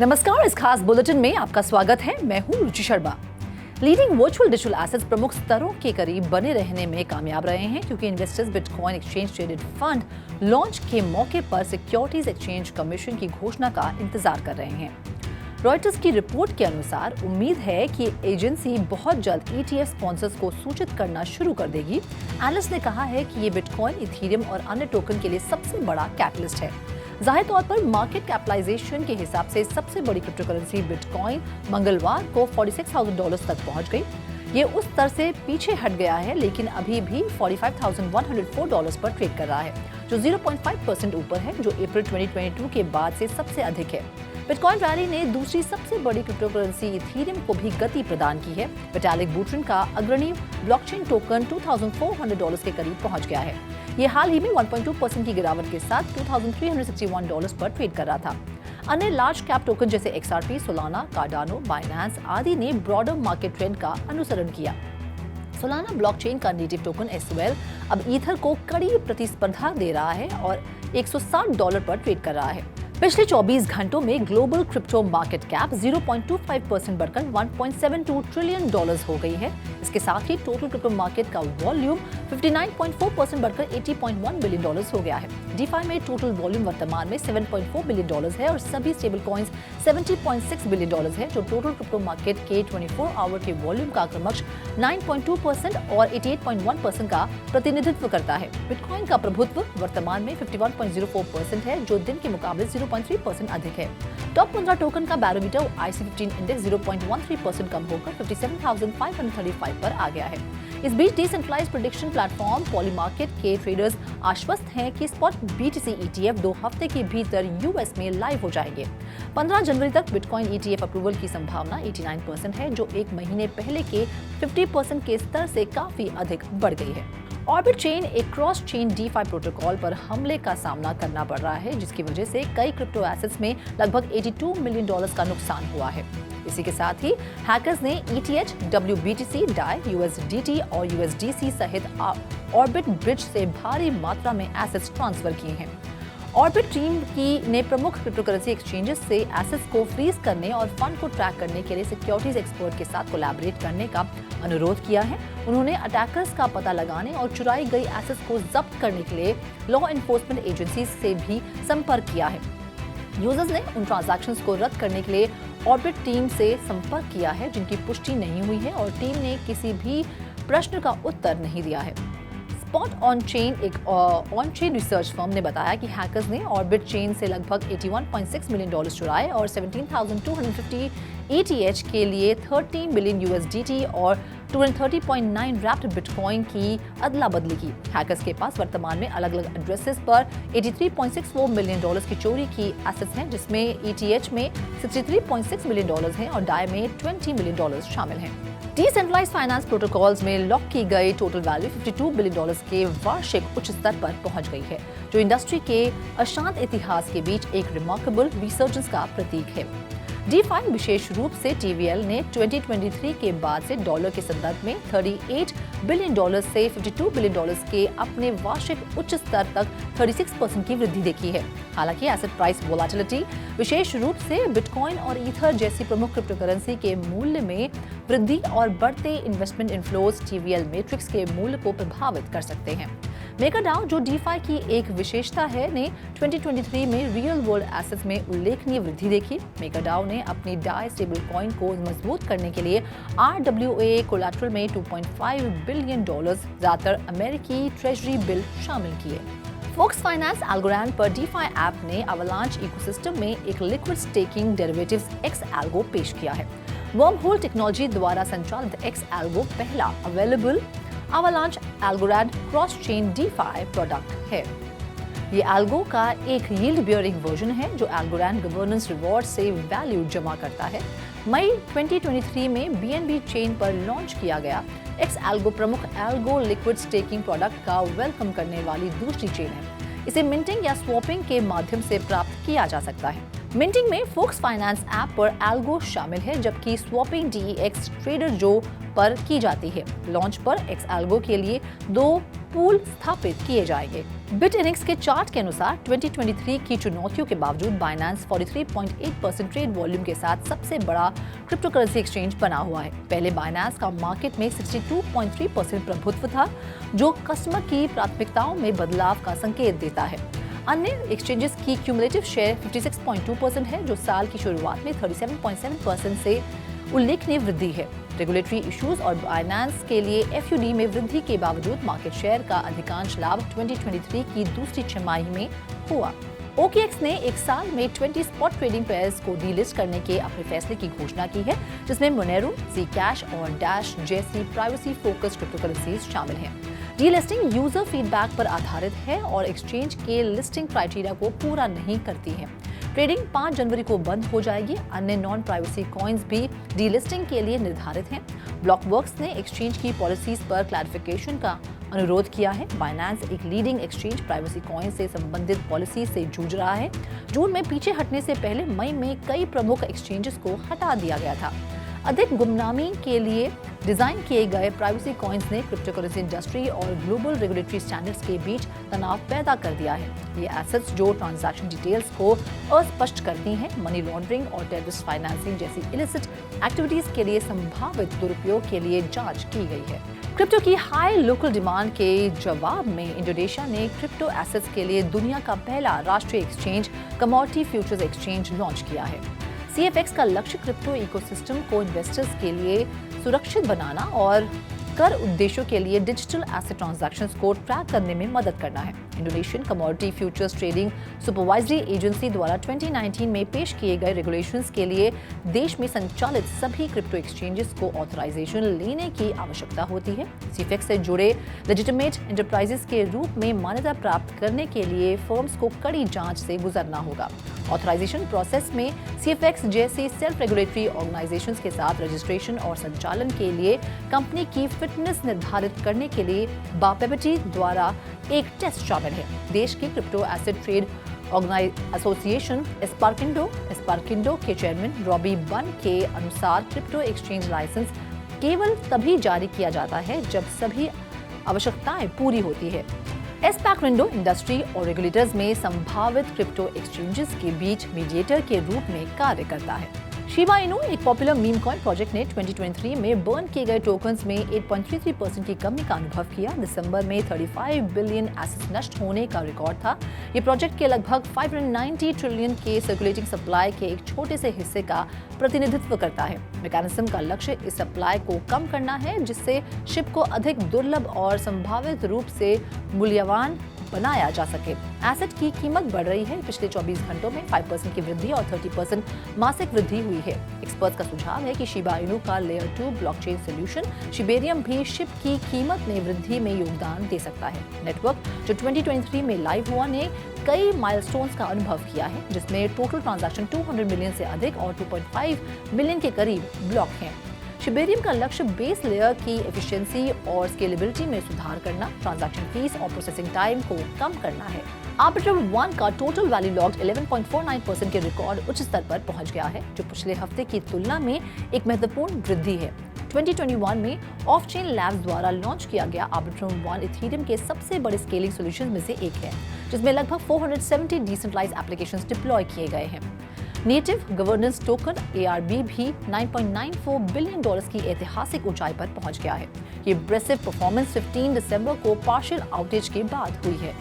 नमस्कार, इस खास बुलेटिन में आपका स्वागत है। मैं हूं Ruchi Sharma. Leading virtual digital assets प्रमुख स्तरों के करीब बने रहने में कामयाब रहे हैं क्योंकि investors bitcoin exchange traded fund launch के मौके पर सिक्योरिटीज एक्सचेंज कमीशन की घोषणा का इंतजार कर रहे हैं। रॉयटर्स की रिपोर्ट के अनुसार उम्मीद है कि एजेंसी बहुत जल्द ETF स्पॉन्सर्स को सूचित करना शुरू कर देगी। एनालिस्ट ने कहा है कि ये बिटकॉइन, इथेरियम और अन्य टोकन के लिए सबसे बड़ा कैटलिस्ट है। जाहिर तौर पर मार्केट कैपिटलाइजेशन के हिसाब से सबसे बड़ी क्रिप्टो करेंसी बिटकॉइन मंगलवार को $46,000 तक पहुंच गई। ये उस स्तर से पीछे हट गया है, लेकिन अभी भी $45,104 पर ट्रेड कर रहा है, जो 0.5% ऊपर है, जो अप्रैल 2022 के बाद से सबसे अधिक है। बिटकॉइन रैली ने दूसरी सबसे बड़ी क्रिप्टो करेंसी इथेरियम को भी गति प्रदान की है। विटालिक बुटेरिन का अग्रणी ब्लॉकचेन टोकन $2,400 के करीब पहुंच गया है। ये हाल ही में 1.2% की गिरावट के साथ $2,361 पर ट्रेड कर रहा था। अन्य लार्ज कैप टोकन जैसे XRP, सोलाना, कार्डानो, बाइनेंस आदि ने ब्रॉडर मार्केट ट्रेंड का अनुसरण किया। सोलाना ब्लॉकचेन का नेटिव टोकन SOL अब ईथर को कड़ी प्रतिस्पर्धा दे रहा है और $160 पर ट्रेड कर रहा है। पिछले 24 घंटों में ग्लोबल क्रिप्टो मार्केट कैप 0.25% बढ़कर $1.72 ट्रिलियन हो गई है। इसके साथ ही टोटल क्रिप्टो मार्केट का वॉल्यूम 59.4% बढ़कर $80.1 बिलियन हो गया है। DeFi में टोटल वॉल्यूम वर्तमान में $7.4 बिलियन है और सभी स्टेबल कॉइन्स $70.6 बिलियन है, जो टोटल क्रिप्टो मार्केट के 24 आवर के वॉल्यूम का क्रमश 9.2% और 88.1% का प्रतिनिधित्व करता है। बिटकॉइन का प्रभुत्व वर्तमान में 51.04% है, जो दिन के मुकाबले 0.3% अधिक है। टॉप 15 टोकन का बैरोमीटर IC15 इंडेक्स 0.13% कम होकर 57,535 पर आ गया है। इस बीच डिसेंट्रलाइज्ड प्रेडिक्शन प्लेटफॉर्म पॉलीमार्केट के ट्रेडर्स आश्वस्त हैं कि स्पॉट BTC ETF 2 हफ्ते के भीतर US में लाइव हो जाएंगे। 15 जनवरी तक बिटकॉइन ETF अप्रूवल की संभावना 89% है, जो एक महीने पहले के 50% के स्तर से काफी अधिक बढ़ गई है। ऑर्बिट चेन एक क्रॉस चेन DeFi प्रोटोकॉल पर हमले का सामना करना पड़ रहा है, जिसकी वजह से कई क्रिप्टो एसेट्स में लगभग $82 मिलियन का नुकसान हुआ है। इसी के साथ ही हैकर्स ने ETH, WBTC, DAI, USDT और USDC सहित ऑर्बिट ब्रिज से भारी मात्रा में एसेट्स ट्रांसफर किए हैं। ऑर्बिट टीम ने प्रमुख क्रिप्टो करेंसी एक्सचेंजेस से एसेट्स को फ्रीज करने और फंड को ट्रैक करने के लिए सिक्योरिटीज एक्सपर्ट के साथ कोलैबोरेट करने का अनुरोध किया है। उन्होंने अटैकर्स का पता लगाने और चुराई गई एसेट्स को जब्त करने के लिए लॉ एनफोर्समेंट एजेंसीज से भी संपर्क किया है। यूजर्स ने उन ट्रांजैक्शंस को रद्द करने के लिए ऑर्बिट टीम से संपर्क किया है जिनकी पुष्टि नहीं हुई है और टीम ने किसी भी प्रश्न का उत्तर नहीं दिया है। स्पॉट ऑन चेन एक ऑन चेन रिसर्च फर्म ने बताया कि हैकर्स ने ऑर्बिट चेन से लगभग $81.6 मिलियन चुराए और 17,250 ETH के लिए 13 बिलियन USDT और 230.9 रैप्ड बिटकॉइन की अदला बदली की। हैकर्स के पास वर्तमान में अलग अलग एड्रेसेस पर $83.64 मिलियन की चोरी की एसेट्स हैं, जिसमें ETH में $63.6 मिलियन हैं और DAI में $20 मिलियन शामिल हैं। डिसेंट्रलाइज्ड फाइनेंस प्रोटोकॉल्स में लॉक की गई टोटल वैल्यू $52 बिलियन के वार्षिक उच्च स्तर पर पहुंच गई है, जो इंडस्ट्री के अशांत इतिहास के बीच एक रिमार्केबल रिसर्जेंस का प्रतीक है। DeFi विशेष रूप से TVL ने 2023 के बाद से डॉलर के संदर्भ में $38 बिलियन से $52 बिलियन के अपने वार्षिक उच्च स्तर तक 36% की वृद्धि देखी है। हालांकि एसेट प्राइस वोलेटिलिटी विशेष रूप से बिटकॉइन और ईथर जैसी प्रमुख क्रिप्टो करेंसी के मूल्य में वृद्धि और बढ़ते इन्वेस्टमेंट इनफ्लोज TVL मैट्रिक्स के मूल्य को प्रभावित कर सकते हैं। मेगाडाओ, जो DeFi की एक विशेषता है, ने 2023 में रियल वर्ल्ड एसेट्स में उल्लेखनीय वृद्धि देखी। मेगाडाओ ने अपनी DAI स्टेबल कॉइन को मजबूत करने के लिए RWA कोलैटरल में $2.5 बिलियन ज्यादातर अमेरिकी ट्रेजरी बिल शामिल किए। फोक्स फाइनेंस एल्गोरैंड पर DeFi ऐप ने अवलांच इकोसिस्टम में एक लिक्विड स्टेकिंग डेरिवेटिव्स XAlgo पेश किया है। वर्महोल टेक्नोलॉजी द्वारा संचालित XAlgo पहला available avalanche Algorand cross chain DeFi product है। ये एल्गो का एक यील्ड बियरिंग वर्जन है जो एल्गोरैंड गवर्नेंस रिवॉर्ड से वैल्यू जमा करता है। मई 2023 में BNB चेन पर लॉन्च किया गया XAlgo प्रमुख एल्गो लिक्विड स्टेकिंग प्रोडक्ट का वेलकम करने वाली दूसरी चेन है। इसे मिंटिंग या स्वैपिंग के माध्यम से प्राप्त किया जा सकता है। मिंटिंग में फोक्स फाइनेंस ऐप पर एल्गो शामिल है, जबकि स्वैपिंग DEX ट्रेडर जो पर की जाती है। लॉन्च पर एक्स एल्गो के लिए 2 पूल स्थापित किए जाएंगे। बिटइनिक्स के चार्ट के अनुसार 2023 की चुनौतियों के बावजूद बाइनेंस 43.8% ट्रेड वॉल्यूम के साथ सबसे बड़ा क्रिप्टो करेंसी एक्सचेंज बना हुआ है। पहले बाइनेंस का मार्केट में 62.3% प्रभुत्व था, जो कस्टमर की प्राथमिकताओं में बदलाव का संकेत देता है। अन्य एक्सचेंजेस की क्यूमुलेटिव शेयर 56.2% है, जो साल की शुरुआत में 37.7% से उल्लेखनीय वृद्धि है। रेगुलेटरी इश्यूज और बाइनेंस के लिए FUD में वृद्धि के बावजूद मार्केट शेयर का अधिकांश लाभ 2023 की दूसरी छमाही में हुआ। OKX ने एक साल में 20 स्पॉट ट्रेडिंग पेयर्स को डीलिस्ट करने के अपने फैसले की घोषणा की है, जिसमें मोनेरो, Zcash और डैश जैसी प्राइवेसी फोकस्ड क्रिप्टो करेंसीज शामिल हैं। डीलिस्टिंग यूजर फीडबैक पर आधारित है और एक्सचेंज के लिस्टिंग क्राइटेरिया को पूरा नहीं करती है। ट्रेडिंग 5 जनवरी को बंद हो जाएगी। अन्य नॉन प्राइवेसी कॉइन्स भी डीलिस्टिंग के लिए निर्धारित हैं। ब्लॉकवर्क्स ने एक्सचेंज की पॉलिसीज पर क्लैरिफिकेशन का अनुरोध किया है। बाइनेंस एक लीडिंग एक्सचेंज प्राइवेसी कॉइन से संबंधित पॉलिसी से जूझ रहा है। जून में पीछे हटने से पहले मई में कई प्रमुख एक्सचेंजेस को हटा दिया गया था। अधिक गुमनामी के लिए डिजाइन किए गए प्राइवेसी कॉइन्स ने क्रिप्टो करेंसी इंडस्ट्री और ग्लोबल रेगुलेटरी स्टैंडर्ड्स के बीच तनाव पैदा कर दिया है। ये एसेट्स जो ट्रांजैक्शन डिटेल्स को अस्पष्ट करती हैं, मनी लॉन्ड्रिंग और टेररिस्ट फाइनेंसिंग जैसी इलिसिट एक्टिविटीज के लिए संभावित दुरुपयोग के लिए जांच की गई है। क्रिप्टो की हाई लोकल डिमांड के जवाब में इंडोनेशिया ने क्रिप्टो एसेट्स के लिए दुनिया का पहला राष्ट्रीय exchange commodity futures exchange launch किया है। CFX का लक्ष्य क्रिप्टो इकोसिस्टम को इन्वेस्टर्स के लिए सुरक्षित बनाना और कर उद्देश्यों के लिए डिजिटल एसेट ट्रांजैक्शंस को ट्रैक करने में मदद करना है। Indonesian commodity futures trading supervisory agency द्वारा 2019 में पेश किए गए रेगुलेशंस के लिए देश में संचालित सभी क्रिप्टो एक्सचेंजेस को ऑथराइजेशन लेने की आवश्यकता होती है। CFX से जुड़े लेजिटिमेट एंटरप्राइजेस के रूप में मान्यता प्राप्त करने के लिए फर्म्स को कड़ी जांच से गुजरना होगा। ऑथराइजेशन प्रोसेस में CFX जैसी सेल्फ रेगुलेटरी ऑर्गेनाइजेशंस के साथ रजिस्ट्रेशन और संचालन के लिए कंपनी की फिटनेस निर्धारित करने के लिए बापेबिटी द्वारा एक टेस्ट शामिल है। देश की क्रिप्टो एसेट ट्रेड एसोसिएशन एस्पार्किंडो के चेयरमैन रॉबी बन के अनुसार क्रिप्टो एक्सचेंज लाइसेंस केवल तभी जारी किया जाता है जब सभी आवश्यकताएं पूरी होती है। एस्पार्किंडो इंडस्ट्री और रेगुलेटर्स में संभावित क्रिप्टो एक्सचेंजेस के बीच मीडिएटर के रूप में कार्य करता है। शिबा इनू, एक पॉपुलर मीम कॉइन प्रोजेक्ट ने 2023 में बर्न किए गए टोकन्स में 8.33% की कमी का अनुभव किया। दिसंबर में 35 बिलियन एसेट्स नष्ट होने का रिकॉर्ड था। ये प्रोजेक्ट के लगभग 590 ट्रिलियन के सर्कुलेटिंग सप्लाई के एक छोटे से हिस्से का प्रतिनिधित्व करता है। मैकेनिज्म का लक्ष्य इस सप्लाई को कम करना है, जिससे शिप को अधिक दुर्लभ और संभावित रूप से मूल्यवान बनाया जा सके। एसेट की कीमत बढ़ रही है। पिछले 24 घंटों में 5% की वृद्धि और 30% मासिक वृद्धि हुई है। एक्सपर्ट्स का सुझाव है कि शिबा इनू का लेयर 2 ब्लॉकचेन सॉल्यूशन शिबेरियम भी शिप की कीमत में वृद्धि में योगदान दे सकता है। नेटवर्क जो 2023 में लाइव हुआ ने कई माइलस्टोन्स का अनुभव किया है, जिसमें टोटल ट्रांजैक्शन 200 मिलियन से अधिक और 2.5 मिलियन के करीब ब्लॉक हैं। शिबेरियम का लक्ष्य बेस लेयर की एफिशिएंसी और स्केलेबिलिटी में सुधार करना, ट्रांजैक्शन फीस और प्रोसेसिंग टाइम को कम करना है। आर्बिट्रम 1 का टोटल वैल्यू लॉक्ड 11.49% के रिकॉर्ड उच्च स्तर पर पहुंच गया है, जो पिछले हफ्ते की तुलना में एक महत्वपूर्ण वृद्धि है। 2021 में ऑफ चेन लैब्स द्वारा लॉन्च किया गया आर्बिट्रम 1 इथेरियम के सबसे बड़े स्केलिंग सॉल्यूशन में से एक है, जिसमें लगभग 470 डिसेंट्रलाइज्ड एप्लीकेशंस डिप्लॉय किए गए हैं। नेटिव गवर्नेंस टोकन ARB भी $9.94 बिलियन की ऐतिहासिक ऊंचाई पर पहुंच गया है। ये इम्प्रेसिव परफॉर्मेंस 15 दिसंबर को पार्शियल आउटेज के बाद हुई है।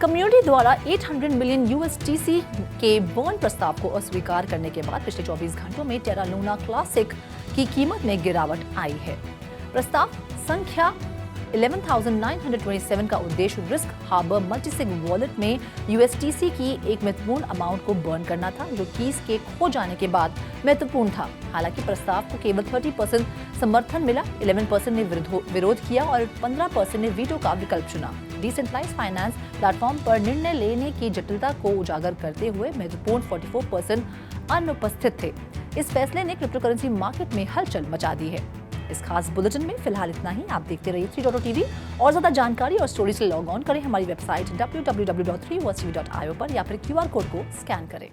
कम्युनिटी द्वारा 800 मिलियन USDC के बर्न प्रस्ताव को अस्वीकार करने के बाद पिछले 24 घंटों में टेरा लूना क्लासिक की कीमत में गिरावट आई है। प्रस्ताव संख्या 11,927 का उद्देश्य रिस्क हार्बर मल्टीसिग वॉलेट में USDC की एक महत्वपूर्ण अमाउंट को बर्न करना था, जो कीज के खो जाने के बाद महत्वपूर्ण था। हालांकि प्रस्ताव को केवल 30% समर्थन मिला, 11% ने विरोध किया और 15% ने वीटो का विकल्प चुना। डिसेंट्रलाइज्ड फाइनेंस प्लेटफॉर्म पर निर्णय लेने की जटिलता को उजागर करते हुए महत्वपूर्ण 44% अनुपस्थित थे। इस फैसले ने क्रिप्टो करेंसी मार्केट में हलचल मचा दी है। इस खास बुलेटिन में फिलहाल इतना ही। आप देखते रहिए 3.TV और ज्यादा जानकारी और स्टोरी से लॉग ऑन करें हमारी वेबसाइट www.3watchtv.io पर या फिर QR कोड को स्कैन करें।